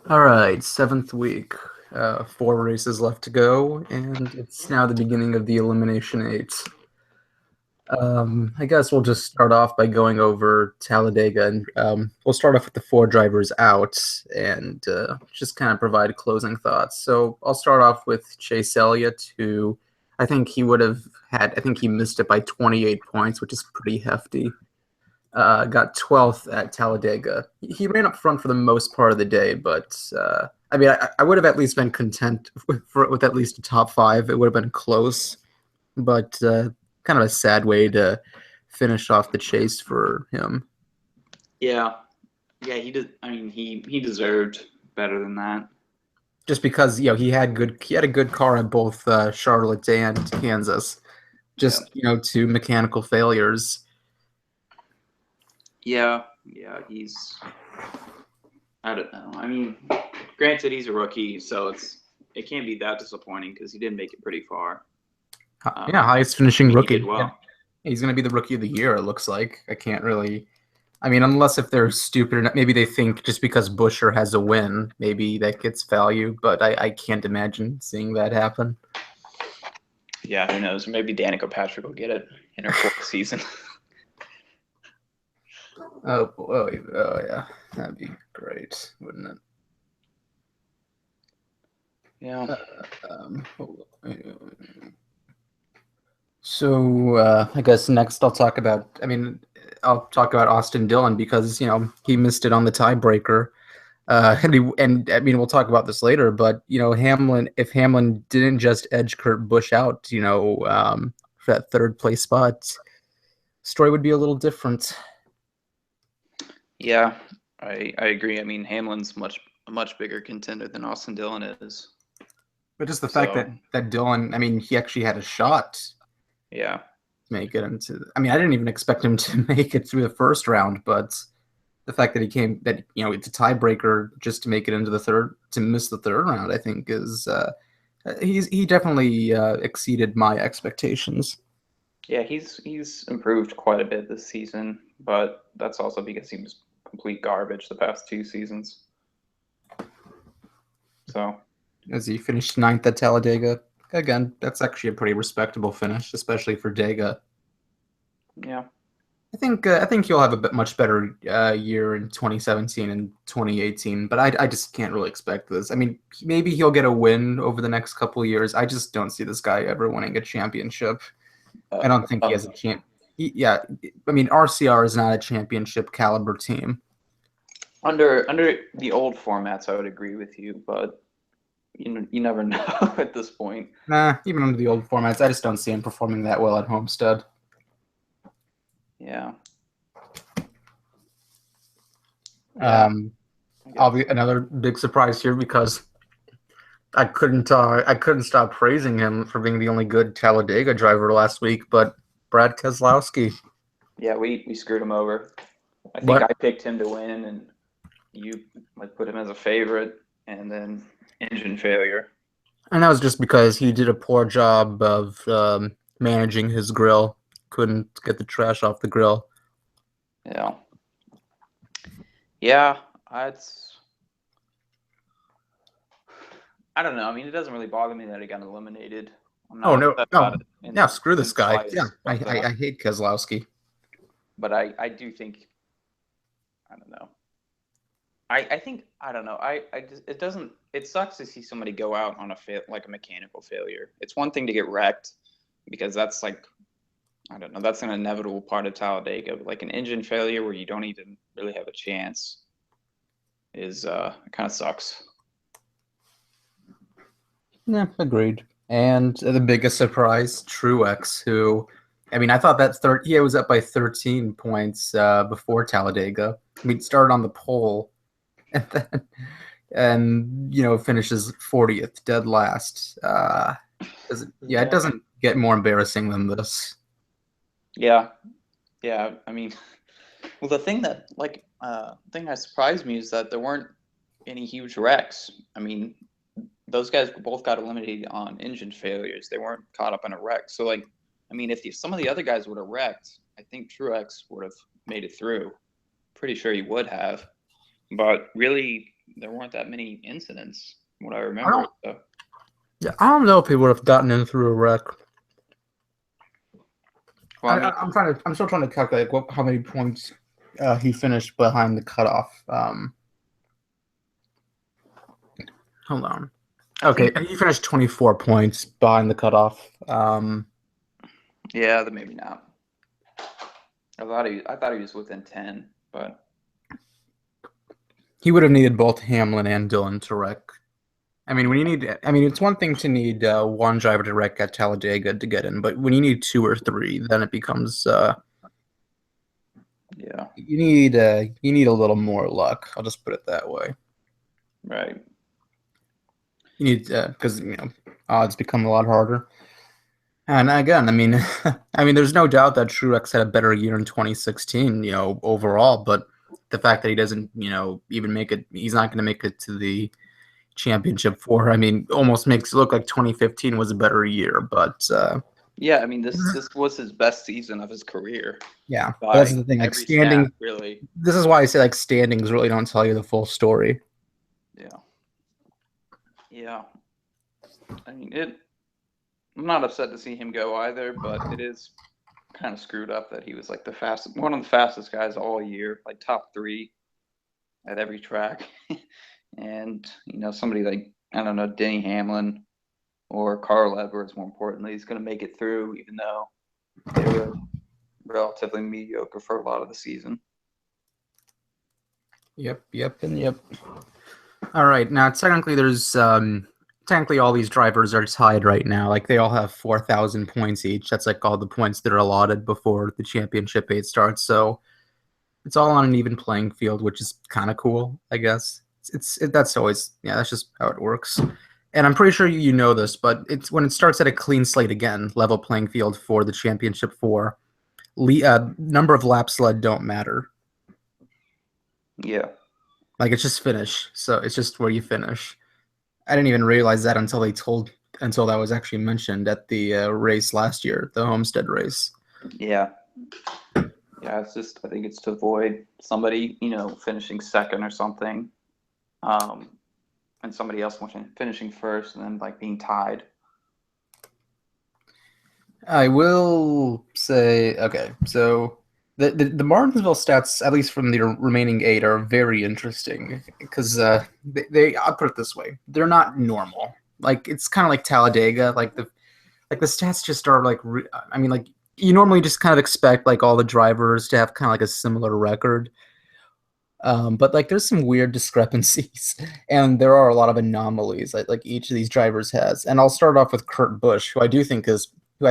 All right, seventh week. Four races left to go, and it's now the beginning of the Elimination Eight. I guess we'll just start off by going over Talladega, and we'll start off with the four drivers out, and just kind of provide closing thoughts. So I'll start off with Chase Elliott, who I think he would have had. I think he missed it by 28 points, which is pretty hefty. Got 12th at Talladega. He ran up front for the most part of the day, but I mean, I would have at least been content with at least a top five. It would have been close, but kind of a sad way to finish off the chase for him. Yeah, yeah, he did. I mean, he deserved better than that. Just because he had a good car at both Charlotte and Kansas. Just to mechanical failures. Yeah, he's. I don't know. I mean, granted, he's a rookie, so it can't be that disappointing because he did make it pretty far. Highest finishing rookie. He did well. Yeah. He's going to be the rookie of the year, it looks like. I can't really. I mean, unless if they're stupid, maybe they think just because Buescher has a win, maybe that gets value, but I can't imagine seeing that happen. Yeah, who knows? Maybe Danica Patrick will get it in her fourth season. Oh yeah, that'd be great, wouldn't it? Yeah. So I guess next I'll talk about. I'll talk about Austin Dillon because he missed it on the tiebreaker. We'll talk about this later, but if Hamlin didn't just edge Kurt Busch out, for that third place spot, story would be a little different. Yeah, I agree. I mean, Hamlin's a much bigger contender than Austin Dillon is. But just the fact that Dillon, he actually had a shot. Yeah. Make it into. I didn't even expect him to make it through the first round, but the fact that it's a tiebreaker just to make it into the third, to miss the third round, I think is he definitely exceeded my expectations. Yeah, he's improved quite a bit this season, but that's also because he was complete garbage the past two seasons. So, as he finished ninth at Talladega, again, that's actually a pretty respectable finish, especially for Dega. Yeah. I think he'll have a much better year in 2017 and 2018, but I just can't really expect this. I mean, maybe he'll get a win over the next couple of years. I just don't see this guy ever winning a championship. I don't think he has a champ. RCR is not a championship caliber team. Under the old formats, I would agree with you, but you never know at this point. Nah, even under the old formats, I just don't see him performing that well at Homestead. Yeah. I'll be another big surprise here because I couldn't stop praising him for being the only good Talladega driver last week, but Brad Keselowski. Yeah, we screwed him over. I think I picked him to win, and you put him as a favorite, and then engine failure. And that was just because he did a poor job of managing his grill. Couldn't get the trash off the grill. Yeah. Yeah, I don't know. I mean, it doesn't really bother me that he got eliminated. No. Yeah, screw this guy. Yeah, I hate Keselowski. But I do think, I don't know. I think, I don't know. It sucks to see somebody go out on a mechanical failure. It's one thing to get wrecked because that's I don't know, that's an inevitable part of Talladega. But like an engine failure where you don't even really have a chance is kind of sucks. Yeah, agreed. And the biggest surprise, Truex, who, I thought that he was up by 13 points before Talladega. Started on the pole and finishes 40th, dead last. It doesn't get more embarrassing than this. Yeah. Well, the thing that surprised me is that there weren't any huge wrecks. Those guys both got eliminated on engine failures. They weren't caught up in a wreck. So, if some of the other guys would have wrecked, I think Truex would have made it through. Pretty sure he would have. But really, there weren't that many incidents, from what I I remember. don't. So, Yeah, I don't know if he would have gotten in through a wreck. well, I mean, I'm still trying to calculate how many points he finished behind the cutoff. Hold on. I Okay, think, he finished 24 points behind the cutoff. yeah, maybe not. I thought he was within 10, but He would have needed both Hamlin and Dillon to wreck. I mean, it's one thing to need one driver to wreck at Talladega to get in, but when you need two or three, then it becomes yeah, you need a little more luck. I'll just put it that way. right. You need because odds become a lot harder. And again, I mean, there's no doubt that Truex had a better year in 2016, overall. But the fact that he doesn't, even make it, he's not going to make it to the championship four. I mean, almost makes it look like 2015 was a better year. But Yeah, I mean, this was his best season of his career yeah, that's by the thing. Like every stat, really. this is why I say like standings really don't tell you the full story. Yeah, yeah. I mean, I'm not upset to see him go either, but it is kind of screwed up that he was like one of the fastest guys all year, like top 3 at every track. And, somebody like, I don't know, Denny Hamlin or Carl Edwards, more importantly, is going to make it through, even though they were relatively mediocre for a lot of the season. Yep. All right, now technically all these drivers are tied right now. Like they all have 4,000 points each. That's like all the points that are allotted before the championship 8 starts. So it's all on an even playing field, which is kind of cool, I guess. That's always that's just how it works. And I'm pretty sure you know this, but it's when it starts at a clean slate again, level playing field for the championship 4. Number of laps led don't matter. Yeah. Like it's just finish. So it's just where you finish. I didn't even realize that until that was actually mentioned at the race last year, the Homestead race. Yeah. Yeah, I think it's to avoid somebody, finishing second or something, and somebody else finishing first and then like being tied. I will say, okay, so the Martinsville stats, at least from the remaining 8, are very interesting because I'll put it this way, they're not normal. Like it's kind of like Talladega, like the stats just are like, like you normally just kind of expect like all the drivers to have kind of like a similar record. But like there's some weird discrepancies and there are a lot of anomalies like each of these drivers has. And I'll start off with Kurt Busch, who I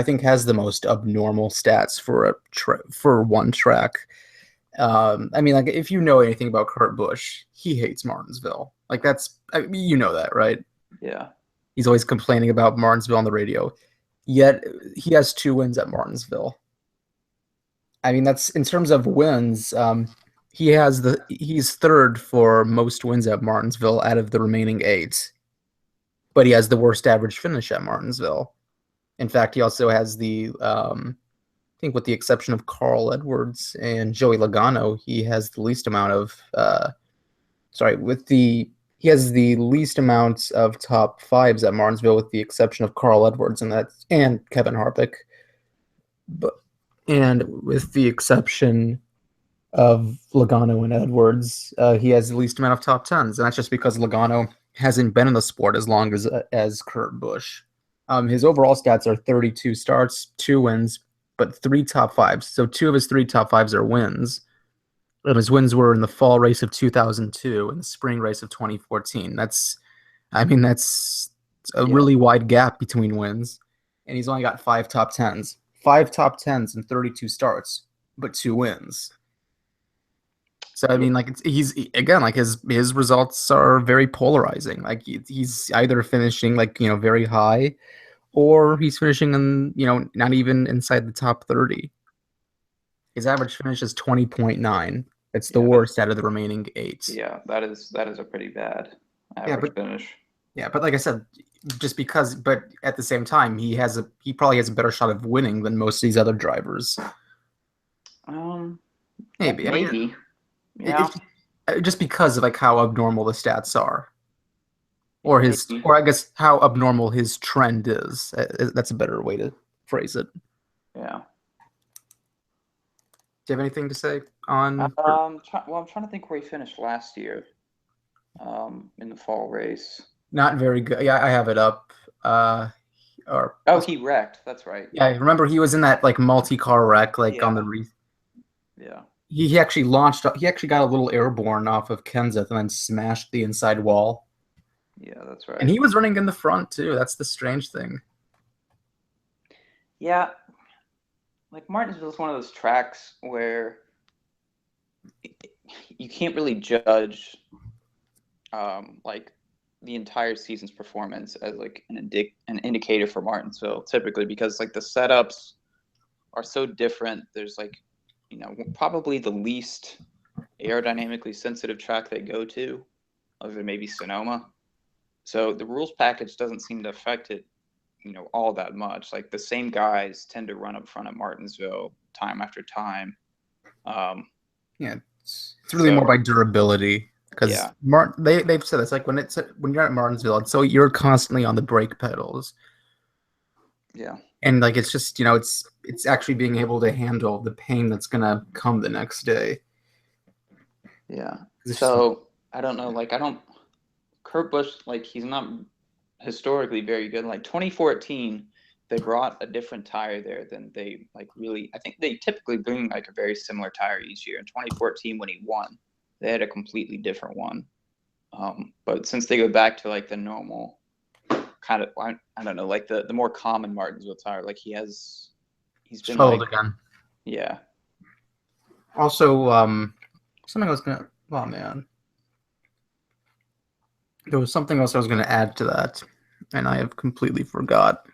think has the most abnormal stats for one track. Like if you know anything about Kurt Busch, he hates Martinsville. Like you know that, right? Yeah. He's always complaining about Martinsville on the radio. Yet he has 2 wins at Martinsville. I mean, that's in terms of wins. He's third for most wins at Martinsville out of the remaining 8, but he has the worst average finish at Martinsville. In fact, he also has I think with the exception of Carl Edwards and Joey Logano, he has the least amount of he has the least amount of top 5s at Martinsville with the exception of Carl Edwards and Kevin Harvick. And with the exception of Logano and Edwards, he has the least amount of top 10s, and that's just because Logano hasn't been in the sport as long as Kurt Busch. His overall stats are 32 starts, 2 wins, but 3 top 5s. So 2 of his 3 top 5s are wins. And his wins were in the fall race of 2002 and the spring race of 2014. That's a really wide gap between wins, and he's only got 5 top 10s. 5 top 10s and 32 starts, but 2 wins. So I mean, like he's again, like his results are very polarizing. Like he's either finishing like very high, or he's finishing in not even inside the top 30. His average finish is 20.9. It's the worst out of the remaining 8. Yeah, that is a pretty bad average finish. Yeah, but like I said, but at the same time, he probably has a better shot of winning than most of these other drivers. Maybe. Yeah. just because of like how abnormal the stats are, Maybe. or I guess how abnormal his trend is. That's a better way to phrase it. Yeah. Do you have anything to say on? Well, I'm trying to think where he finished last year. In the fall race. Not very good. Yeah, I have it up. Or Oh, he wrecked. That's right. yeah, I remember he was in that like multi-car wreck, like on Yeah. the re. Yeah. He actually launched. He actually got a little airborne off of Kenseth and then smashed the inside wall. Yeah, that's And right. he was running in the front too. That's the strange thing. Yeah, like Martinsville is one of those tracks where you can't really judge like the entire season's performance as like an indicator for Martinsville typically because like the setups are so different. There's like probably the least aerodynamically sensitive track they go to, other than maybe Sonoma. So the rules package doesn't seem to affect it, all that much. Like the same guys tend to run up front at Martinsville time after time. Yeah, it's really more So by durability because yeah, they've said it's like when you're at Martinsville, so you're constantly on the brake pedals, yeah, and like it's just it's actually being able to handle the pain that's gonna come the next day. yeah. It's just, So I don't know. Like I don't. Kurt Busch, like he's not historically very good. Like 2014, they brought a different tire there than they like really. I think they typically bring like a very similar tire each year. In 2014, when he won, they had a completely different one. But since they go back to like the normal kind of, I don't know, like the more common Martinsville tire, like he's been old like, again. yeah, Also, something I was gonna. Oh man, there was something else I was gonna add to that, and I have completely forgot.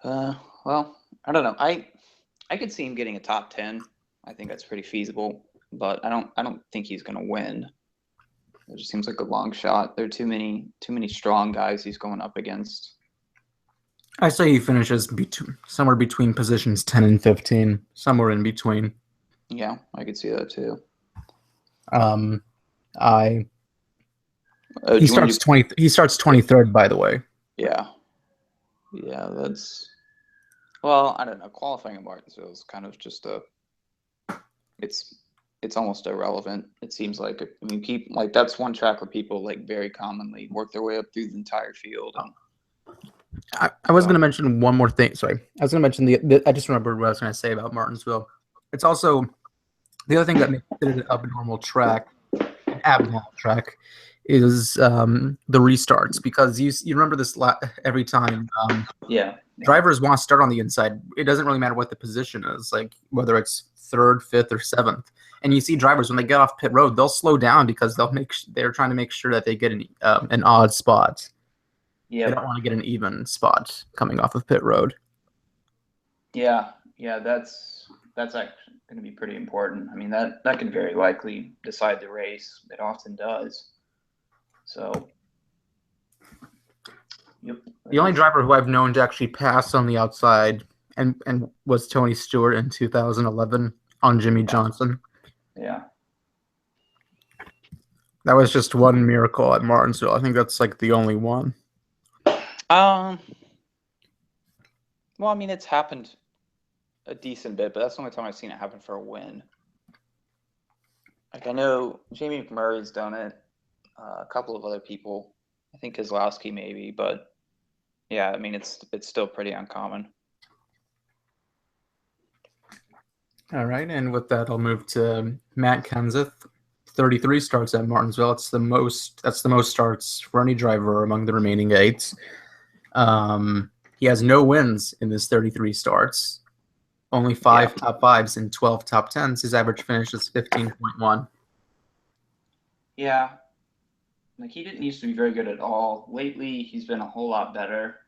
uh, well, I don't know. I could see him getting a top 10. I think that's pretty feasible, but I don't think he's going to win. It just seems like a long shot. There are too many strong guys he's going up against. I say he finishes somewhere between positions 10 and 15, somewhere in between. Yeah, I could see that too. Um, I Do he you want to starts do? 20. He starts 23rd, by the way. Yeah, yeah. That's well, I don't know. Qualifying at Martinsville is kind of just it's it's almost irrelevant. It seems like I mean, people like that's one track where people like very commonly work their way up through the entire field. And I was going to mention one more thing. Sorry, I was going to mention I just remembered what I was going to say about Martinsville. It's also the other thing that makes it an abnormal track, is the restarts because you remember this every time. yeah, Drivers want to start on the inside. It doesn't really matter what the position is, like whether it's third, fifth, or seventh. And you see drivers when they get off pit road, they'll slow down because they're trying to make sure that they get an odd spot. They yep. don't want to get an even spot coming off of pit road. Yeah, yeah, that's actually going to be pretty important. I mean, that could very likely decide the race. It often does. So, yep. The only driver who I've known to actually pass on the outside and was Tony Stewart in 2011 on Jimmy Yeah, Johnson. yeah, That was just one miracle at Martinsville. I think that's like the only one. Um. Well, I mean, it's happened a decent bit, but that's the only time I've seen it happen for a win. Like I know Jamie McMurray's done it. A couple of other people. I think Kozlowski maybe, but yeah, I mean, it's still pretty uncommon. All right, and with that, I'll move to Matt Kenseth. 33 starts at Martinsville. It's the most. That's the most starts for any driver among the remaining eight. He has no wins in this 33 starts. Only 5 Yeah. top fives and 12 top tens. His average finish is 15.1. Yeah, like he didn't used to be very good at all. Lately, he's been a whole lot better.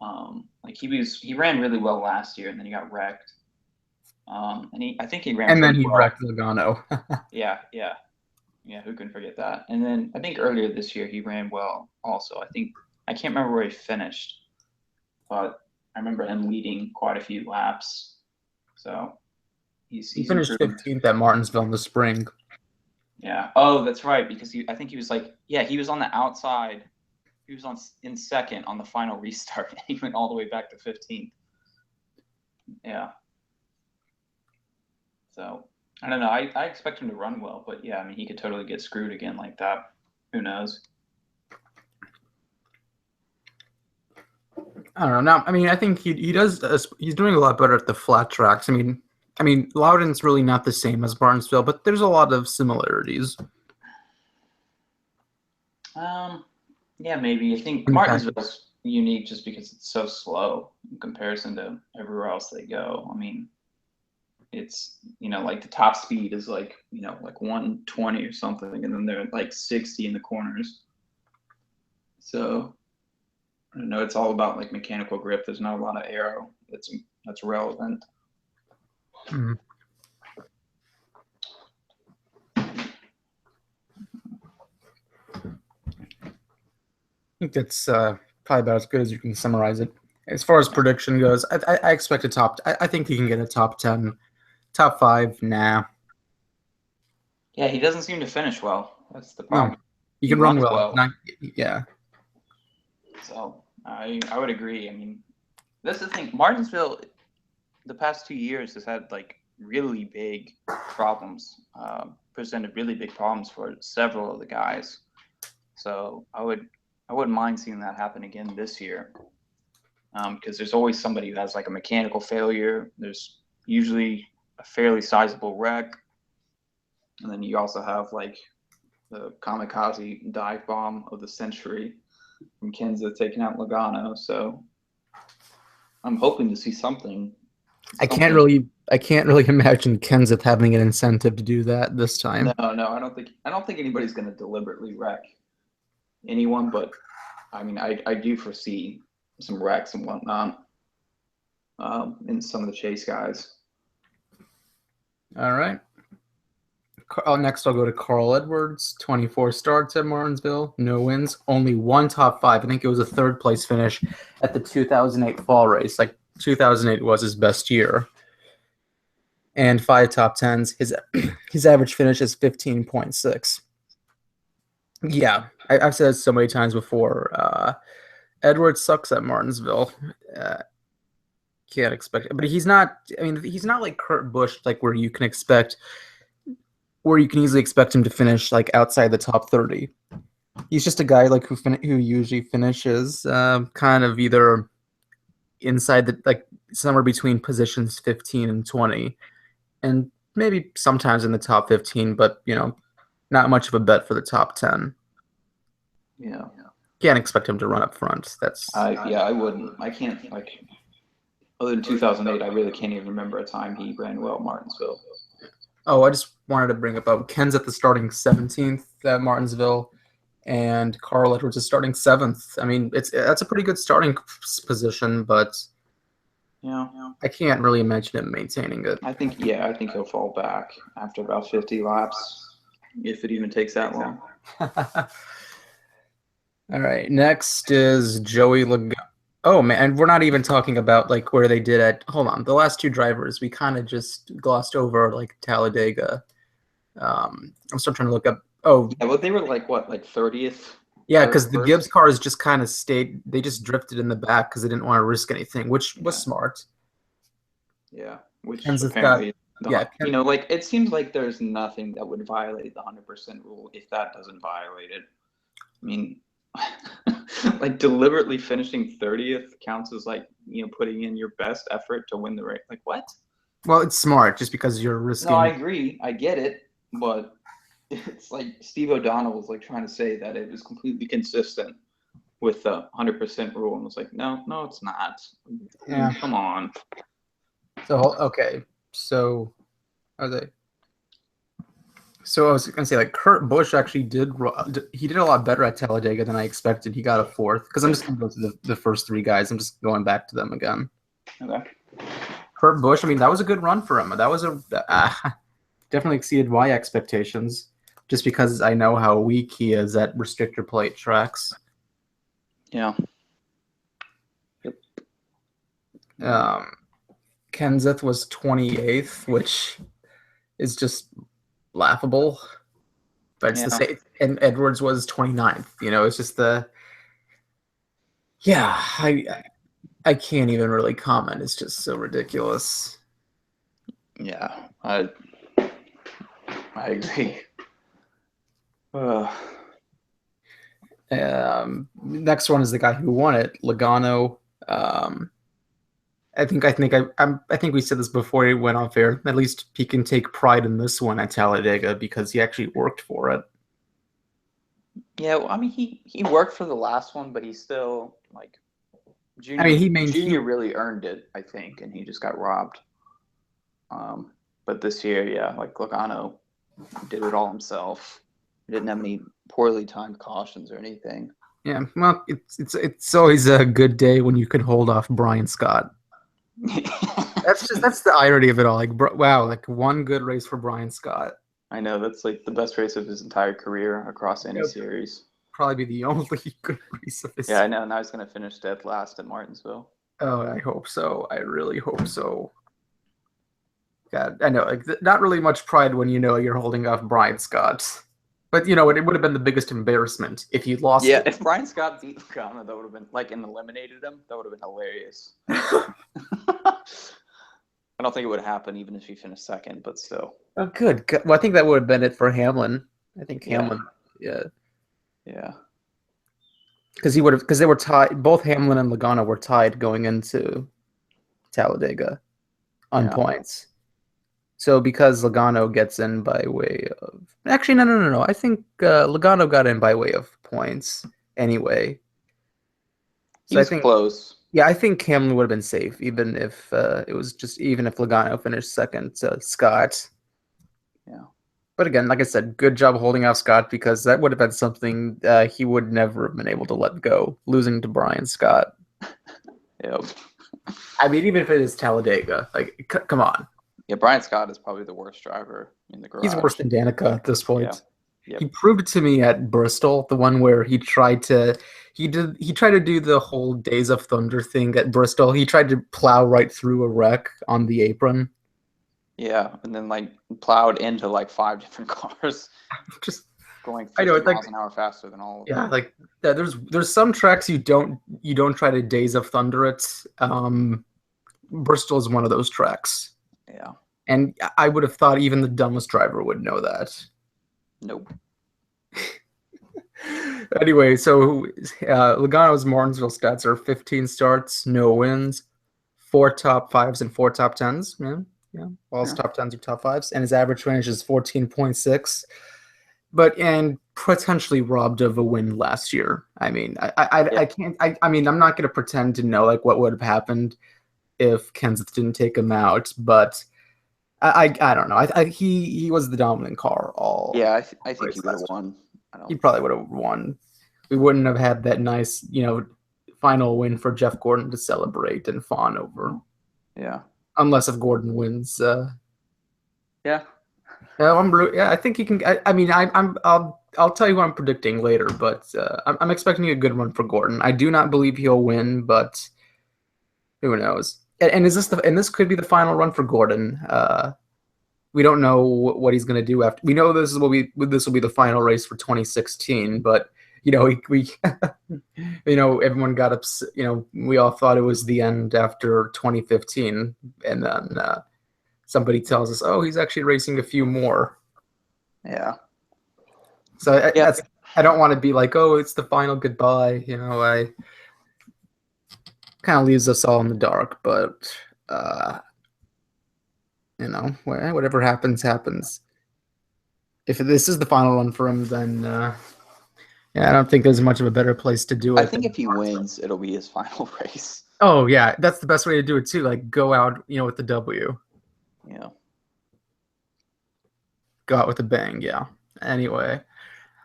Like he ran really well last year, and then he got wrecked. And I think he ran And then pretty he well. wrecked Logano. Yeah, yeah, yeah. Who can forget that? And then I think earlier this year he ran well also. I can't remember where he finished, but I remember him leading quite a few laps. So He he's finished improved. 15th at Martinsville in the spring. Yeah. Oh, that's right. Because I think he was like, yeah, he was on the outside. He was in second on the final restart. And he went all the way back to 15th. Yeah. So I don't know. I expect him to run well, but yeah, I mean, he could totally get screwed again like that. Who knows? I don't know. I mean, I think he does. He's doing a lot better at the flat tracks. I mean, Loudon's really not the same as Martinsville, but there's a lot of similarities. Yeah, maybe. I think Martinsville's unique just because it's so slow in comparison to everywhere else they go. I mean, it's, like the top speed is like 120 or something, and then they're like 60 in the corners. So I don't know, it's all about like mechanical grip. There's not a lot of aero that's relevant. Mm-hmm. I think that's probably about as good as you can summarize it. As far as prediction goes, I expect a top. I think he can get a top 10, top 5. Nah. Yeah, he doesn't seem to finish well. That's the No, problem. he He can run runs well. well. Yeah. So I would agree. I mean, that's the thing. Martinsville, the past 2 years, has had like really big problems. Presented really big problems for several of the guys. So I wouldn't mind seeing that happen again this year. Because there's always somebody who has like a mechanical failure. There's usually a fairly sizable wreck, and then you also have like the kamikaze dive bomb of the century from Kenseth taking out Logano. So I'm hoping to see something. I can't really imagine Kenseth having an incentive to do that this time. No, I don't think anybody's going to deliberately wreck anyone, but I mean, I do foresee some wrecks and whatnot in some of the chase guys. All right. Next, I'll go to Carl Edwards. 24 starts at Martinsville, no wins, only one top 5. I think it was a third place finish at the 2008 fall race. Like 2008 was his best year, and 5 top 10s. His average finish is 15.6. Yeah, I've said it so many times before. Edwards sucks at Martinsville. Can't expect it, but he's not. I mean, he's not like Kurt Busch, like where you can easily expect him to finish like outside the top 30. He's just a guy like who usually finishes kind of either inside the like somewhere between positions 15 and 20, and maybe sometimes in the top 15, but not much of a bet for the top 10. Yeah. Can't expect him to run up front. I wouldn't. I can't, like, other than 2008, I really can't even remember a time he ran well at Martinsville. Oh, I just wanted to bring up Ken's at the starting 17th at Martinsville, and Carl Edwards is starting 7th. I mean, that's a pretty good starting position, but yeah, I can't really imagine him maintaining it. I think he'll fall back after about 50 laps, if it even takes that long. All right, next is Joey Logano. Oh man, and we're not even talking about like where they did at. Hold on, the last 2 drivers we kind of just glossed over, like Talladega. I'm still trying to look up. Oh, yeah, well, they were like what, like 30th? Yeah, because the Gibbs cars just kind of stayed. They just drifted in the back because they didn't want to risk anything, which was smart. Yeah, which Kenseth apparently, like it seems like there's nothing that would violate the 100% rule if that doesn't violate it. I mean, like deliberately finishing 30th counts as like putting in your best effort to win the race. Like what? Well, it's smart just because you're risking. No, I agree. I get it, but it's like Steve O'Donnell was like trying to say that it was completely consistent with the 100% rule, and was like, no, it's not. Yeah, come on. So okay, so are they? So I was gonna say, like, Kurt Busch actually did a lot better at Talladega than I expected. He got a 4th because I'm just gonna go to the first 3 guys. I'm just going back to them again. Okay. Kurt Busch, I mean, that was a good run for him. That was definitely exceeded my expectations, just because I know how weak he is at restrictor plate tracks. Yeah. Kenseth was 28th, which is just laughable. but it's the Yeah. same. And Edwards was 29th. It's just yeah. I can't even really comment. It's just so ridiculous. Yeah. I agree. Ugh. Next one is the guy who won it, Logano. I think we said this before he went off air. At least he can take pride in this one at Talladega because he actually worked for it. Yeah, well, I mean, he worked for the last one, but he still like I mean, Junior really earned it, I think, and he just got robbed. But this year, yeah, like Logano did it all himself. He didn't have any poorly timed cautions or anything. Yeah, well, it's always a good day when you can hold off Brian Scott. That's the irony of it all. Like, wow, like one good race for Brian Scott. I know that's like the best race of his entire career across any series. Probably be the only good race of his. Yeah, I know. Now he's gonna finish dead last at Martinsville. Oh, I hope so. I really hope so. God, I know. Like, not really much pride when you're holding off Brian Scott. But it would have been the biggest embarrassment if you lost. Yeah, it. If Brian Scott beat Logano, that would have been like and eliminated him. That would have been hilarious. I don't think it would happen even if he finished second, but still. Oh, good. Well, I think that would have been it for Hamlin. I think Hamlin, yeah. Because they were tied. Both Hamlin and Logano were tied going into Talladega on points. So because Logano gets in by way of actually no. I think Logano got in by way of points anyway. So I think close. Yeah, I think Hamlin would have been safe even if even if Logano finished second to Scott. Yeah. But again, like I said, good job holding off Scott because that would have been something he would never have been able to let go, losing to Brian Scott. Yep. I mean, even if it is Talladega, like, come on. Yeah, Brian Scott is probably the worst driver in the garage. He's worse than Danica at this point. Yeah. Yep. He proved it to me at Bristol, the one where he tried to do the whole Days of Thunder thing at Bristol. He tried to plow right through a wreck on the apron. Yeah, and then like plowed into like 5 different cars. Just going 50 miles an hour faster than all of them. Yeah, like there's some tracks you don't try to Days of Thunder it. Bristol is one of those tracks. Yeah. And I would have thought even the dumbest driver would know that. Nope. Anyway, so Logano's Martinsville stats are 15 starts, no wins, 4 top 5s and 4 top 10s. Yeah. All his top 10s are top 5s, and his average range is 14.6. And potentially robbed of a win last year. I mean, I can't. I mean, I'm not going to pretend to know like what would have happened if Kenseth didn't take him out, but I don't know. He was the dominant car all. Yeah, I think he would have won. He probably would have won. We wouldn't have had that nice, final win for Jeff Gordon to celebrate and fawn over. Yeah. Unless if Gordon wins. Yeah. I think he can. I'll tell you what I'm predicting later, but I'm expecting a good run for Gordon. I do not believe he'll win, but who knows? And this could be the final run for Gordon. We don't know what he's going to do after. We know this will be the final race for 2016, but we everyone got upset. We all thought it was the end after 2015, and then somebody tells us, "Oh, he's actually racing a few more." Yeah. So I don't want to be like, "Oh, it's the final goodbye." I kind of leaves us all in the dark, but whatever happens, happens. If this is the final one for him, then I don't think there's much of a better place to do it. I think if he wins, it'll be his final race. Oh yeah, that's the best way to do it too. Like go out, with the W. Yeah. Go out with a bang, yeah. Anyway,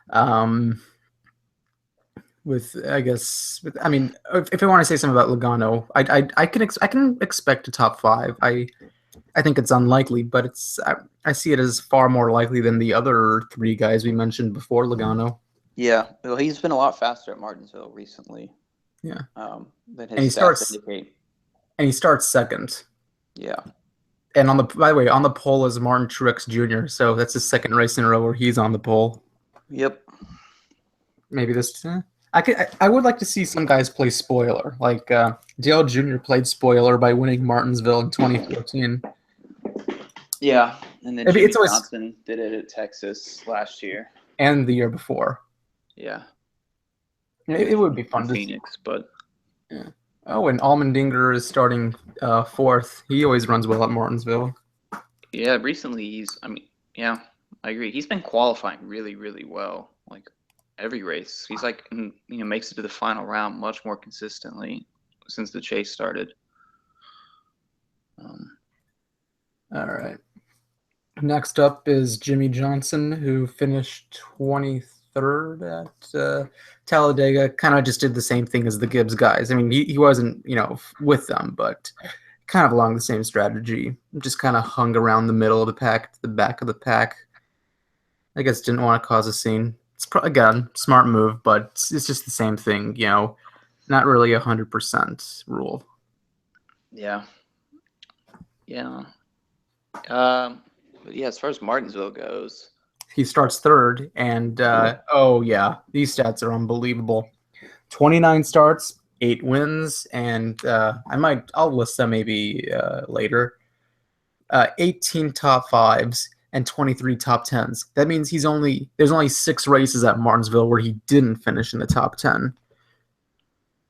if I want to say something about Logano, I can expect a top 5. I think it's unlikely, but I see it as far more likely than the other 3 guys we mentioned before Logano. Yeah, well, he's been a lot faster at Martinsville recently. Yeah. Than his stats indicate. And he starts second. Yeah. And by the way, on the pole is Martin Truex Jr., so that's his second race in a row where he's on the pole. Yep. Maybe this. I would like to see some guys play spoiler. Like Dale Jr. played spoiler by winning Martinsville in 2014. Yeah, and then Maybe Jimmy it's always Johnson did it at Texas last year. and the year before. Yeah. It would be In fun to see. Phoenix, but Yeah. Oh, and Allmendinger is starting fourth. He always runs well at Martinsville. yeah, recently yeah, I agree. He's been qualifying really, really well. Like every race, he's like, makes it to the final round much more consistently since the chase started. All right. Next up is Jimmy Johnson, who finished 23rd at Talladega. Kind of just did the same thing as the Gibbs guys. I mean, he wasn't, with them, but kind of along the same strategy. Just kind of hung around the middle of the pack to the back of the pack. I guess didn't want to cause a scene. It's again smart move, but it's just the same thing. Not really 100% rule. Yeah. Yeah. But yeah, as far as Martinsville goes, He starts third, and oh yeah, these stats are unbelievable. 29 starts, 8 wins, and I'll list them maybe later. 18 top fives and 23 top tens. That means there's only 6 races at Martinsville where he didn't finish in the top 10.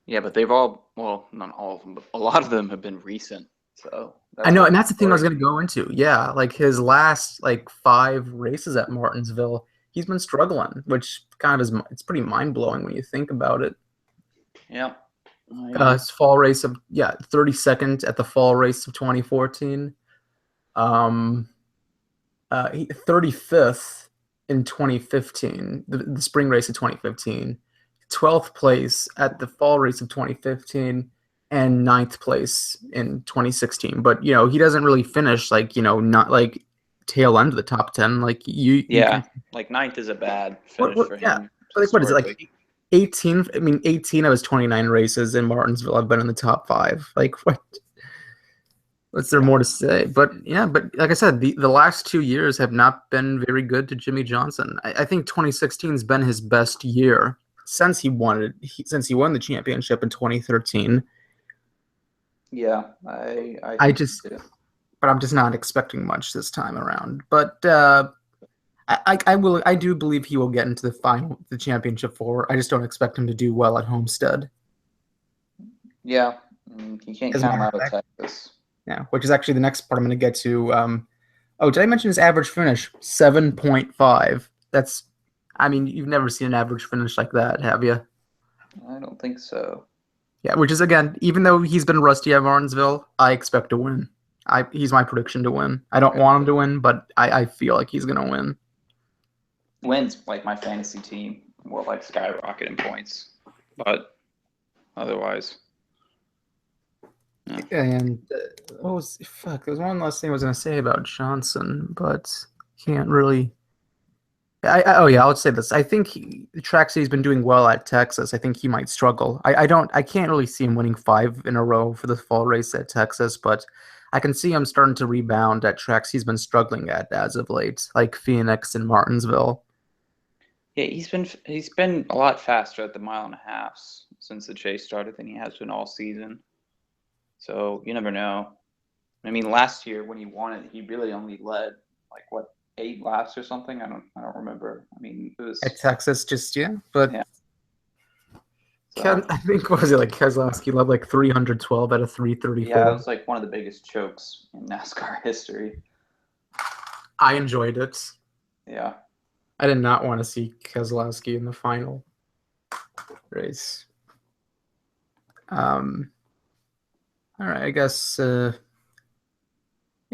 yeah, but they've all, well, not all of them, but a lot of them have been recent. So I know, and that's the thing I was going to go into. Yeah, like his last 5 races at Martinsville, he's been struggling, which it's pretty mind blowing when you think about it. Yeah. His fall race of 32nd at the fall race of 2014. 35th in 2015, the spring race of 2015. 12th place at the fall race of 2015. And 9th place in 2016, but he doesn't really finish not like tail end of the top 10. Like you can, like 9th is a bad finish for him. Yeah, but what is it like? 18. I mean, 18 of his 29 races in Martinsville have been in the top 5. Like what? What's there more to say? But like I said, the last 2 years have not been very good to Jimmy Johnson. I think 2016 has been his best year since he won the championship in 2013. Yeah, but I'm just not expecting much this time around. But I do believe he will get into the championship 4. I just don't expect him to do well at Homestead. Yeah, you can't count him out of Texas. Yeah, which is actually the next part I'm going to get to. Did I mention his average finish? 7.5. You've never seen an average finish like that, have you? I don't think so. Yeah, which is, again, even though he's been rusty at Martinsville, I expect to win. He's my prediction to win. I don't want him to win, but I feel like he's going to win. Wins, like my fantasy team, will skyrocket in points. But otherwise... Yeah. And there was one last thing I was going to say about Johnson, but can't really... I'll say this. I think the tracks he's been doing well at Texas. I think he might struggle. I can't really see him winning 5 in a row for the fall race at Texas, but I can see him starting to rebound at tracks he's been struggling at as of late, like Phoenix and Martinsville. Yeah, he's been a lot faster at the 1.5 miles since the chase started than he has been all season. So you never know. I mean, last year when he won it, he really only led 8 laps or something. I don't remember. I mean, it was at Texas, but yeah. So, I think what was it Keselowski led 312 out of 334. Yeah, it was one of the biggest chokes in NASCAR history. I enjoyed it. Yeah, I did not want to see Keselowski in the final race. All right, I guess.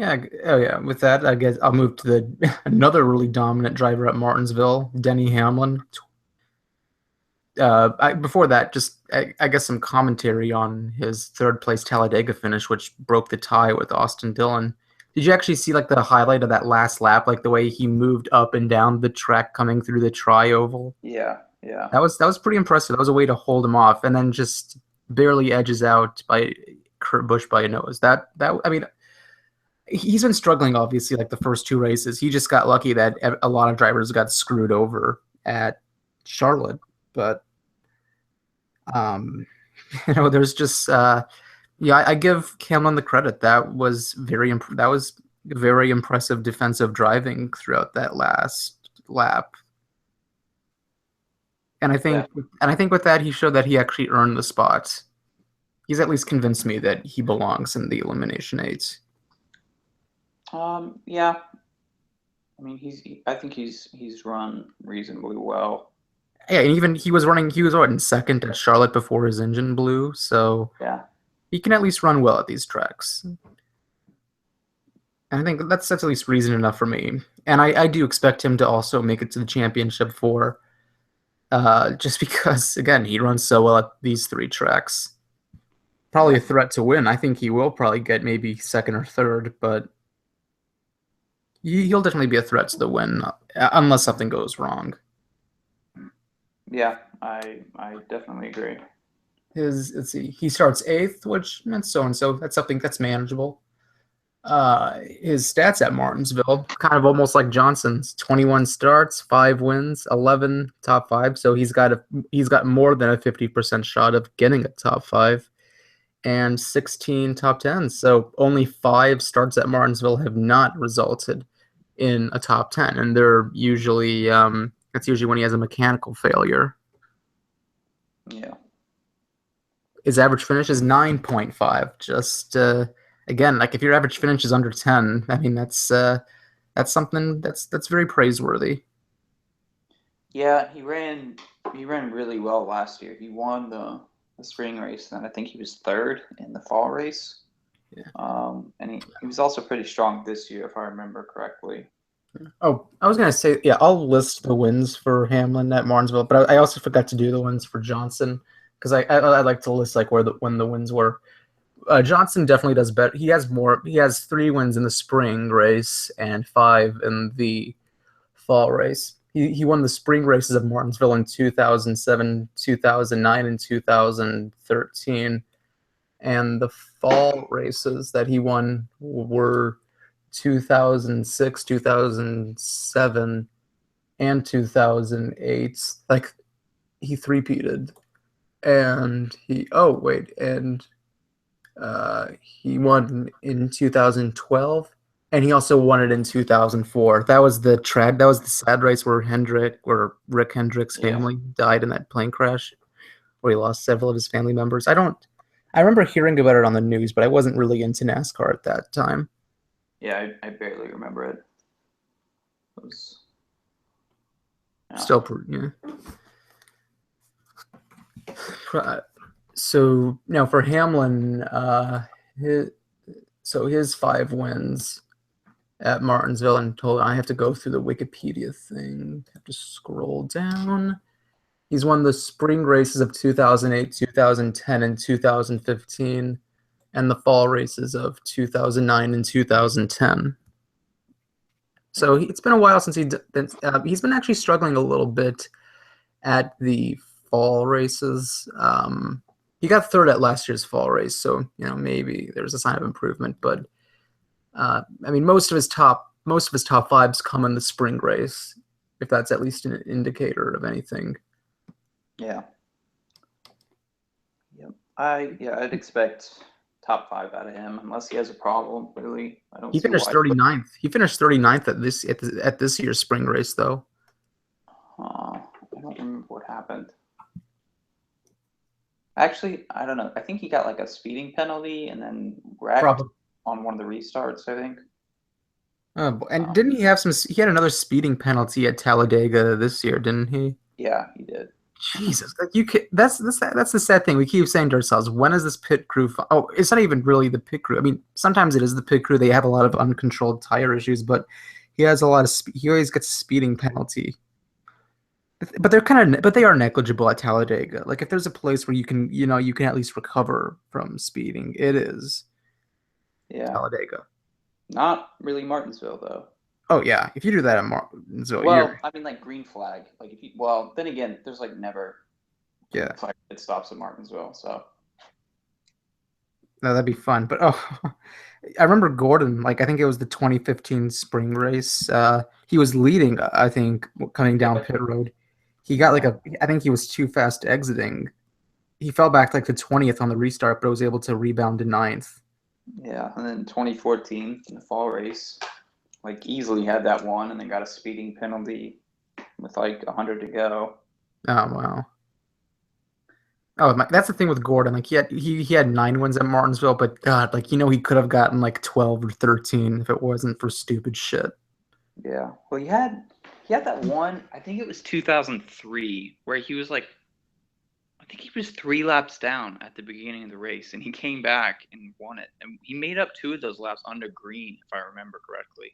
With that, I guess I'll move to another really dominant driver at Martinsville, Denny Hamlin. Before that, I guess some commentary on his 3rd place Talladega finish, which broke the tie with Austin Dillon. Did you actually see the highlight of that last lap, the way he moved up and down the track coming through the tri-oval? Yeah. That was pretty impressive. That was a way to hold him off, and then just barely edges out by Kurt Busch by a nose. He's been struggling obviously the first 2 races. He just got lucky that a lot of drivers got screwed over at Charlotte, but um, there's just yeah, I give Hamlin the credit. That was very impressive defensive driving throughout that last lap. And I Yeah. think and I think with that he showed that he actually earned the spot. He's at least convinced me that he belongs in the elimination eight. Yeah. I mean, I think he's run reasonably well. Yeah, and even he was what, in second at Charlotte before his engine blew, so Yeah. he can at least run well at these tracks. And I think that's at least reason enough for me. And I do expect him to also make it to the championship for just because again he runs so well at these three tracks. Probably a threat to win. I think he will probably get maybe second or third, but he'll definitely be a threat to the win unless something goes wrong. Yeah, I definitely agree. Let's see, he starts eighth, which that's so and so. That's something that's manageable. His stats at Martinsville, kind of almost like Johnson's: 21 starts, 5 wins, 11 top 5. So he's got more than a 50% shot of getting a top 5, and 16 top 10s. So only 5 starts at Martinsville have not resulted in a top 10, and they're usually that's usually when he has a mechanical failure. Yeah. His average finish is 9.5. Just again, like if your average finish is under 10, I mean that's something that's very praiseworthy. Yeah, he ran really well last year. He won the spring race, and then I think he was third in the fall race. Yeah. And he was also pretty strong this year, if I remember correctly. Oh, I was gonna say, yeah, I'll list the wins for Hamlin at Martinsville, but I also forgot to do the wins for Johnson because I like to list like when the wins were. Johnson definitely does better. He has more. He has 3 wins in the spring race and 5 in the fall race. He won the spring races of Martinsville in 2007, 2009, and 2013, and the fall races that he won were 2006, 2007, and 2008. Like he three-peated, and he won in 2012, and he also won it in 2004. That was the sad race where Rick Hendrick's family died in that plane crash, where he lost several of his family members. I remember hearing about it on the news, but I wasn't really into NASCAR at that time. Yeah, I barely remember it. It was Still, yeah. So now for Hamlin, his 5 wins at Martinsville in total. I have to go through the Wikipedia thing. I have to scroll down. He's won the spring races of 2008, 2010, and 2015, and the fall races of 2009 and 2010. So it's been a while since he's been actually struggling a little bit at the fall races. He got third at last year's fall race, so maybe there's a sign of improvement. But I mean, most of his top 5s come in the spring race, if that's at least an indicator of anything. Yeah. Yep. I'd expect top 5 out of him unless he has a problem. Really, I don't. He finished 39th. He finished 39th at this year's spring race, though. I don't remember what happened. Actually, I don't know. I think he got like a speeding penalty and then wrecked on one of the restarts, I think. And didn't he have he had another speeding penalty at Talladega this year, didn't he? Yeah, he did. Jesus, like that's the sad thing. We keep saying to ourselves, when is this pit crew? It's not even really the pit crew. I mean, sometimes it is the pit crew. They have a lot of uncontrolled tire issues, but he has a lot of. He always gets a speeding penalty. But they are negligible at Talladega. Like if there's a place where you can at least recover from speeding, it is Talladega. Not really Martinsville though. Oh yeah, if you do that at Martinsville, I mean like green flag. Like then again, there's like never flag that stops at Martinsville. So no, that'd be fun. But I remember Gordon. Like I think it was the 2015 spring race. He was leading. I think coming down pit road. He got like I think he was too fast exiting. He fell back like to 20th on the restart, but was able to rebound to 9th. Yeah, and then 2014 in the fall race, like easily had that one, and then got a speeding penalty with like 100 to go. Oh wow. Oh, that's the thing with Gordon. Like he had 9 wins at Martinsville, but God, like he could have gotten like 12 or 13 if it wasn't for stupid shit. Yeah. Well, he had that one. I think it was 2003 where he was like, I think he was 3 laps down at the beginning of the race, and he came back and won it. And he made up 2 of those laps under green, if I remember correctly.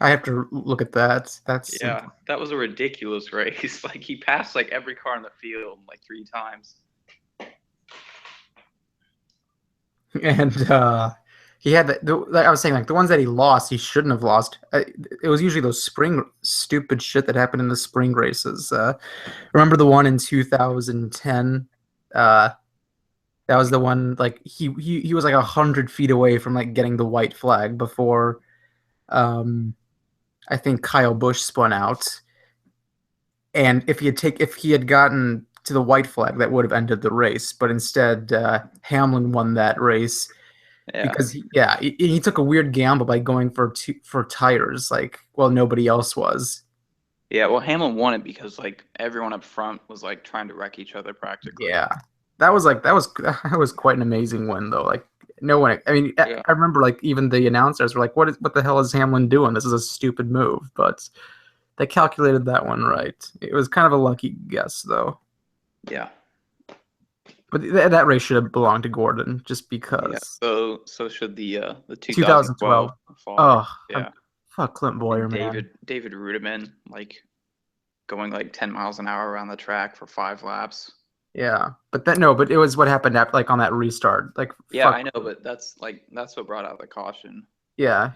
I have to look at that. That's Yeah, that was a ridiculous race. Like he passed like every car in the field like 3 times. and he had like I was saying, like the ones that he lost, he shouldn't have lost. It was usually those spring stupid shit that happened in the spring races. Remember the one in 2010? That was the one like he was like 100 feet away from like getting the white flag before I think Kyle Busch spun out. And if he had gotten to the white flag, that would have ended the race. But instead, Hamlin won that race Yeah. because he took a weird gamble by going for tires, like nobody else was. Yeah, well, Hamlin won it because like everyone up front was like trying to wreck each other practically. Yeah, that was quite an amazing win though. Like no one, I mean, Yeah. I remember like even the announcers were like, what the hell is Hamlin doing? This is a stupid move, but they calculated that one right. It was kind of a lucky guess though. Yeah. But that race should have belonged to Gordon just because. Yeah. So should the 2012. fall. Oh, Yeah. fuck Clint Boyer, And man. David Rudiman like going like 10 miles an hour around the track for 5 laps. Yeah, but it was what happened at, like on that restart. Like Yeah, fuck. I know, but that's what brought out the caution. Yeah.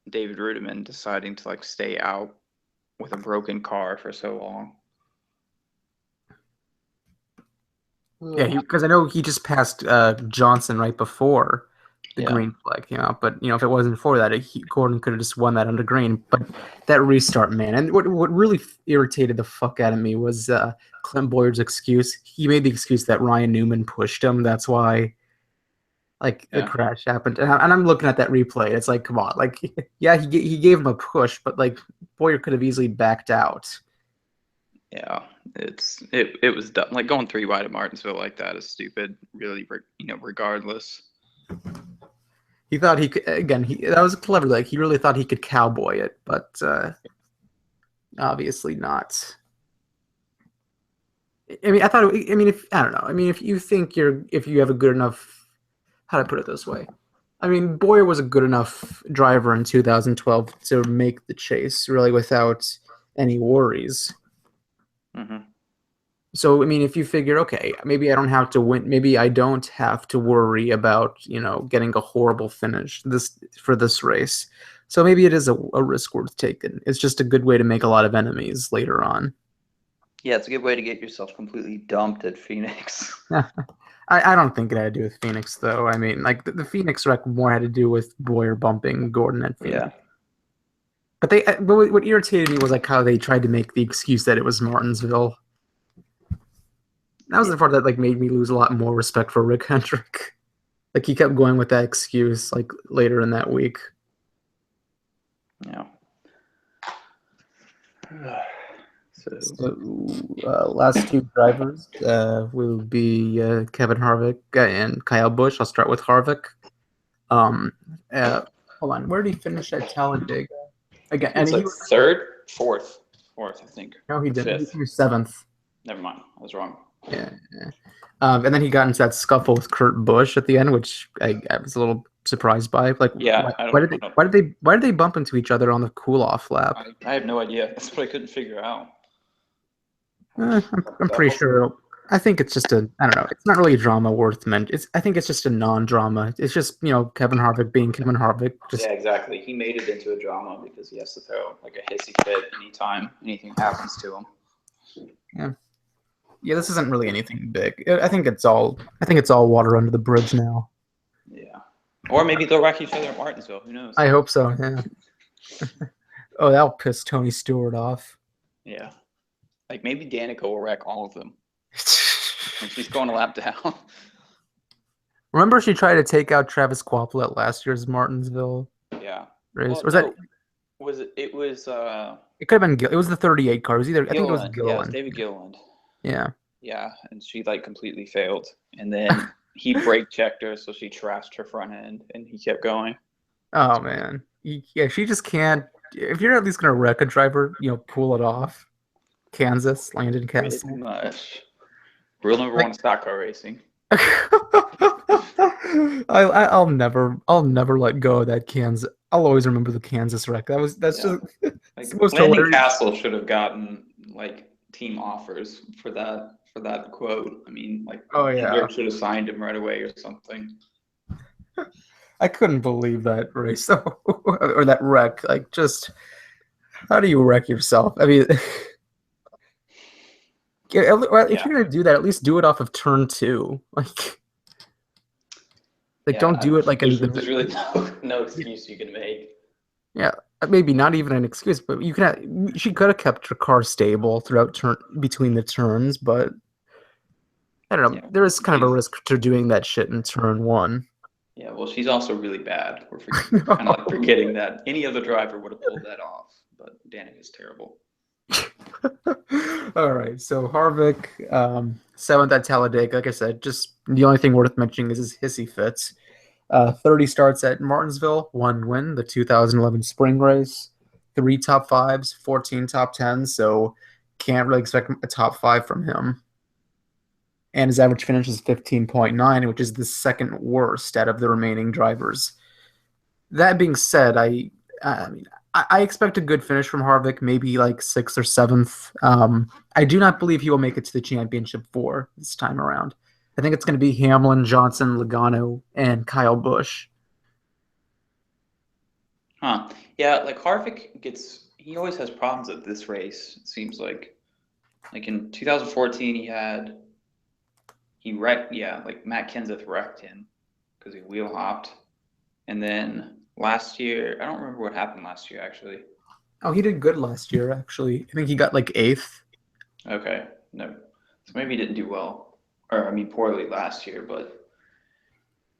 David Rudiman deciding to like stay out with a broken car for so long. Yeah, because I know he just passed Johnson right before the Yeah. green flag came out. But if it wasn't for that, Gordon could have just won that under green. But that restart, man, and what really irritated the fuck out of me was Clint Boyer's excuse. He made the excuse that Ryan Newman pushed him. That's why, like, the crash happened. And I'm looking at that replay. It's like, come on, like, yeah, he gave him a push, but like Boyer could have easily backed out. Yeah, it was dumb. Like going 3 wide at Martinsville like that is stupid. Really, regardless. He thought he could again. That was clever. Like he really thought he could cowboy it, but obviously not. I mean, if I don't know. I mean, if you have a good enough, how to put it this way. I mean, Boyer was a good enough driver in 2012 to make the chase really without any worries. Mm-hmm. So, I mean, if you figure, okay, maybe I don't have to win, maybe I don't have to worry about, getting a horrible finish for this race. So maybe it is a risk worth taking. It's just a good way to make a lot of enemies later on. Yeah, it's a good way to get yourself completely dumped at Phoenix. I don't think it had to do with Phoenix, though. I mean, like, the Phoenix wreck more had to do with Boyer bumping Gordon at Phoenix. Yeah. But what irritated me was, like, how they tried to make the excuse that it was Martinsville. That was the part that like made me lose a lot more respect for Rick Hendrick. Like he kept going with that excuse like later in that week. Yeah. So last 2 drivers will be Kevin Harvick and Kyle Busch. I'll start with Harvick. Hold on, where did he finish at Talladega? Again, and he was third, fourth, I think. No, he didn't. Fifth. He was 7th. Never mind, I was wrong. Yeah. And then he got into that scuffle with Kurt Busch at the end, which I was a little surprised by. Like, yeah, why did they bump into each other on the cool-off lap? I have no idea. That's what I couldn't figure out. I'm pretty sure. I think it's just I don't know. It's not really a drama worth mentioning. I think it's just a non-drama. It's just Kevin Harvick being Kevin Harvick. Yeah, exactly. He made it into a drama because he has to throw like a hissy fit anytime anything happens to him. Yeah. Yeah, this isn't really anything big. I think it's all water under the bridge now. Yeah. Or maybe they'll wreck each other at Martinsville. Who knows? I hope so, yeah. Oh, that'll piss Tony Stewart off. Yeah. Like maybe Danica will wreck all of them, and she's going a lap down. Remember she tried to take out Travis Kvapil at last year's Martinsville Yeah. race? Well, Or was that? no, was it? It was It could have been. It was the 38 car. It was either. I think it was Gilliland. Yeah, it was Gilliland. David Gilliland. Yeah. Yeah, and she like completely failed, and then he brake checked her, so she trashed her front end, and he kept going. Oh man. Yeah, she just can't. If you're at least gonna wreck a driver, pull it off. Kansas, Landon Pretty Castle. much. Rule number Like, one: stock car racing. I'll never let go of that Kansas. I'll always remember the Kansas wreck. That's Yeah, just it's like the most Landon hilarious. Castle should have gotten like team offers for that quote. I mean, like Oh yeah. Hendrick should have signed him right away or something. I couldn't believe that race or that wreck. Like, just how do you wreck yourself? I mean, if Yeah, you're gonna do that, at least do it off of turn two. Like yeah. don't do it like in There's really no excuse you can make. yeah, maybe not even an excuse, but she could have kept her car stable throughout between the turns, but I don't know. Yeah, There is kind of a she's risk to doing that shit in turn one. yeah. Well, she's also really bad. We're kind of like forgetting that any other driver would have pulled that off, but Danica's terrible. All right, so Harvick, seventh at Talladega. Like I said, just the only thing worth mentioning is his hissy fits. 30 starts at Martinsville, 1 win, the 2011 spring race, 3 top 5s, 14 top 10s, so can't really expect a top 5 from him. And his average finish is 15.9, which is the second worst out of the remaining drivers. That being said, I expect a good finish from Harvick, maybe like 6th or 7th. I do not believe he will make it to the championship 4 this time around. I think it's going to be Hamlin, Johnson, Logano, and Kyle Busch. Huh? Yeah, like Harvick he always has problems at this race. It seems like in 2014 he wrecked. Yeah, like Matt Kenseth wrecked him because he wheel hopped, and then last year I don't remember what happened last year actually. Oh, he did good last year, actually. I think he got like 8th. Okay, no, so maybe he didn't do well, or I mean poorly last year, but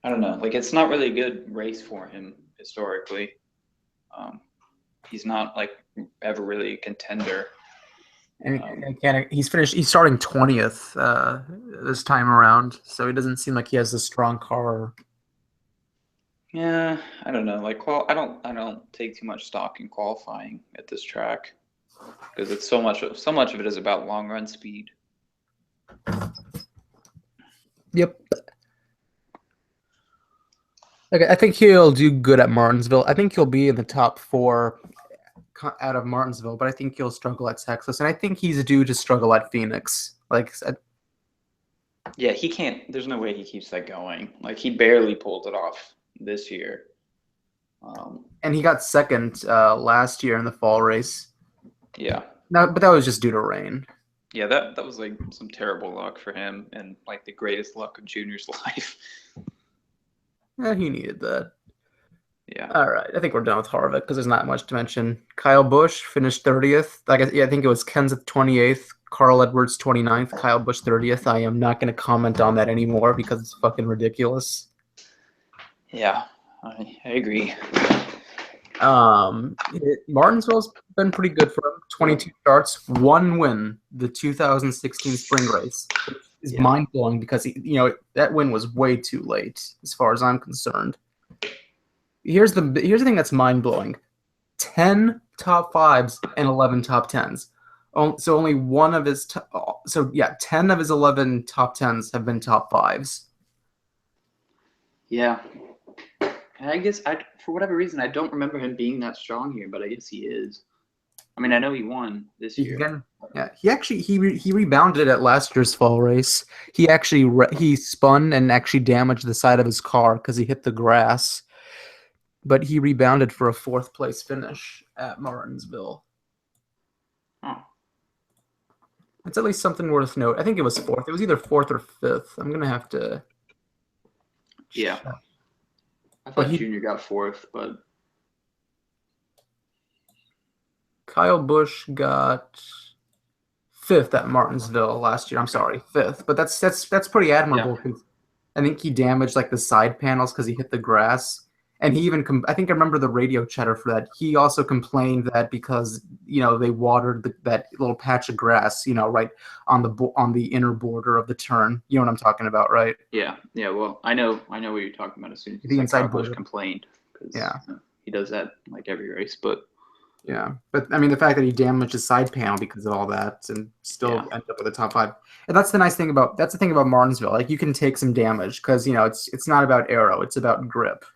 I don't know. Like it's not really a good race for him historically. He's not like ever really a contender. And he's starting 20th this time around, so he doesn't seem like he has a strong car. Yeah, I don't know. Like, I don't take too much stock in qualifying at this track because it's so much of it is about long run speed. Yep. Okay, I think he'll do good at Martinsville. I think he'll be in the top 4 out of Martinsville, but I think he'll struggle at Texas, and I think he's due to struggle at Phoenix. Yeah, he can't. There's no way he keeps that going. Like he barely pulled it off this year. And he got second last year in the fall race. Yeah. No, but that was just due to rain. Yeah, that was like some terrible luck for him, and like the greatest luck of Junior's life. Yeah, he needed that. Yeah. All right, I think we're done with Harvick because there's not much to mention. Kyle Busch finished 30th. I think it was Kenseth 28th, Carl Edwards 29th, Kyle Busch 30th. I am not going to comment on that anymore because it's fucking ridiculous. Yeah, I agree. Martinsville's been pretty good for him. 22 starts, 1 win, the 2016 spring race. Is mind-blowing because that win was way too late as far as I'm concerned. Here's the thing that's mind-blowing. 10 top 5s and 11 top 10s. So only one of his 10 of his 11 top 10s have been top 5s. Yeah. And I guess for whatever reason I don't remember him being that strong here, but I guess he is. I mean, I know he won this year. He rebounded at last year's fall race. He actually he spun and actually damaged the side of his car because he hit the grass. But he rebounded for a 4th place finish at Martinsville. Oh. It's at least something worth note. I think it was 4th. It was either 4th or 5th. I'm gonna have to. Yeah. I thought Junior got 4th, but Kyle Busch got fifth at Martinsville last year. I'm sorry, fifth, but that's pretty Yeah. admirable because I think he damaged like the side panels because he hit the grass, and he even I think I remember the radio chatter for that. He also complained that because they watered that little patch of grass, right on the inner border of the turn. You know what I'm talking about, right? Yeah. Yeah. Well, I know what you're talking about as soon as you The said Kyle inside Busch border. complained because Yeah. he does that like every race. But Yeah, but I mean, the fact that he damaged his side panel because of all that and still yeah, ended up with a top five, and that's the nice thing about Martinsville. Like you can take some damage because it's not about aero, it's about grip.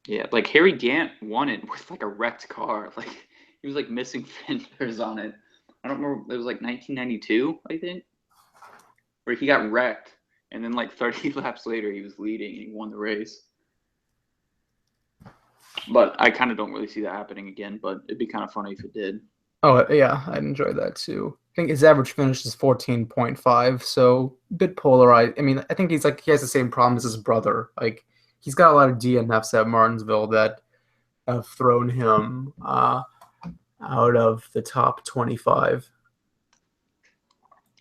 yeah. Like Harry Gant won it with like a wrecked car. Like he was like missing fenders on it. I don't remember. It was like 1992, I think, where he got wrecked, and then like 30 laps later, he was leading and he won the race. But I kind of don't really see that happening again. But it'd be kind of funny if it did. Oh yeah, I'd enjoy that too. I think his average finish is 14.5, so a bit polarized. I mean, I think he has the same problem as his brother. Like he's got a lot of DNFs at Martinsville that have thrown him out of the top 25.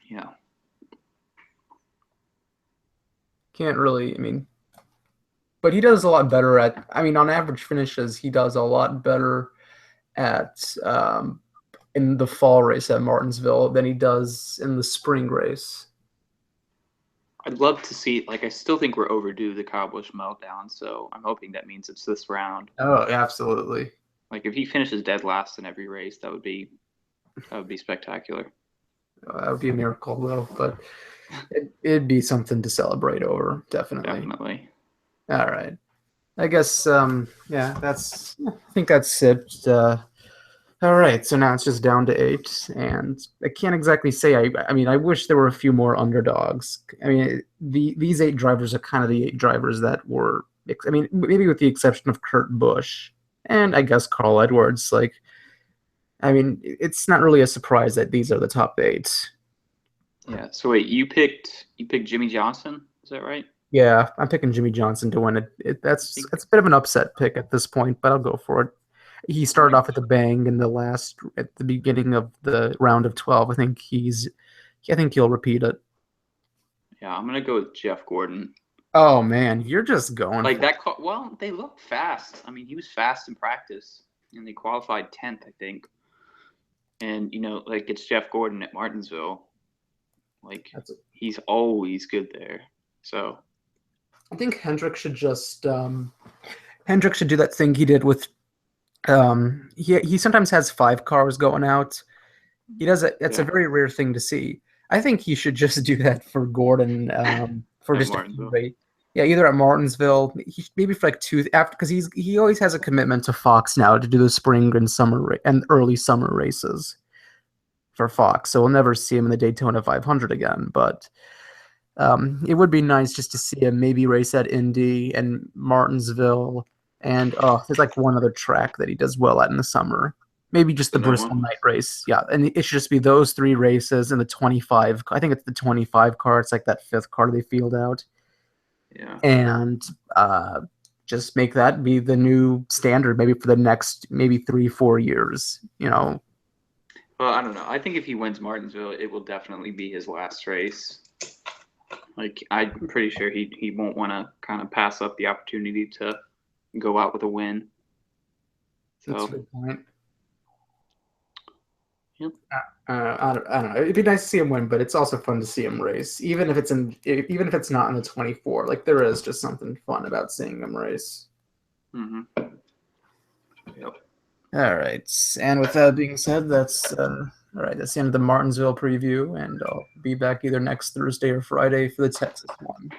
Yeah. Can't really, I mean, but he does a lot better on average finishes, he does a lot better at in the fall race at Martinsville than he does in the spring race. I'd love to see. Like, I still think we're overdue the Kyle Busch meltdown. So I'm hoping that means it's this round. Oh, absolutely. Like, if he finishes dead last in every race, that would be spectacular. That would be a miracle, though, but it'd be something to celebrate over, definitely. Definitely. All right. I guess, yeah, I think that's it. All right, so now it's just down to 8, and I can't exactly say. I mean, I wish there were a few more underdogs. I mean, these 8 drivers are kind of the 8 drivers that were. I mean, maybe with the exception of Kurt Busch and I guess Carl Edwards. Like, I mean, it's not really a surprise that these are the top 8. Yeah. So wait, you picked Jimmy Johnson? Is that right? Yeah, I'm picking Jimmy Johnson to win it. That's a bit of an upset pick at this point, but I'll go for it. He started off at the bang at the beginning of the round of 12. I think he'll repeat it. Yeah, I'm gonna go with Jeff Gordon. Oh man, you're just going Like for that. Well, they look fast. I mean, he was fast in practice, and they qualified 10th, I think. And like it's Jeff Gordon at Martinsville. Like he's always good there. So I think Hendrick should just Hendrick should do that thing he did with he sometimes has 5 cars going out. He does it. That's a very rare thing to see. I think he should just do that for Gordon for just a few races. Yeah, either at Martinsville, maybe for like 2 after, because he always has a commitment to Fox now to do the spring and summer and early summer races for Fox. So we'll never see him in the Daytona 500 again. But it would be nice just to see him maybe race at Indy and Martinsville, and there's like one other track that he does well at in the summer. Maybe just the Bristol night race. Yeah, and it should just be those 3 races and the 25. I think it's the 25 car. It's like that 5th car they field out. Yeah. And just make that be the new standard maybe for the next 3-4 years. Well, I don't know. I think if he wins Martinsville, it will definitely be his last race. Like, I'm pretty sure he won't want to kind of pass up the opportunity to go out with a win. So, that's a good point. Yep. I don't know. It'd be nice to see him win, but it's also fun to see him race, even if it's not in the 24. Like there is just something fun about seeing him race. Mm-hmm. Yep. All right, and with that being said, that's all right. That's the end of the Martinsville preview, and I'll be back either next Thursday or Friday for the Texas one.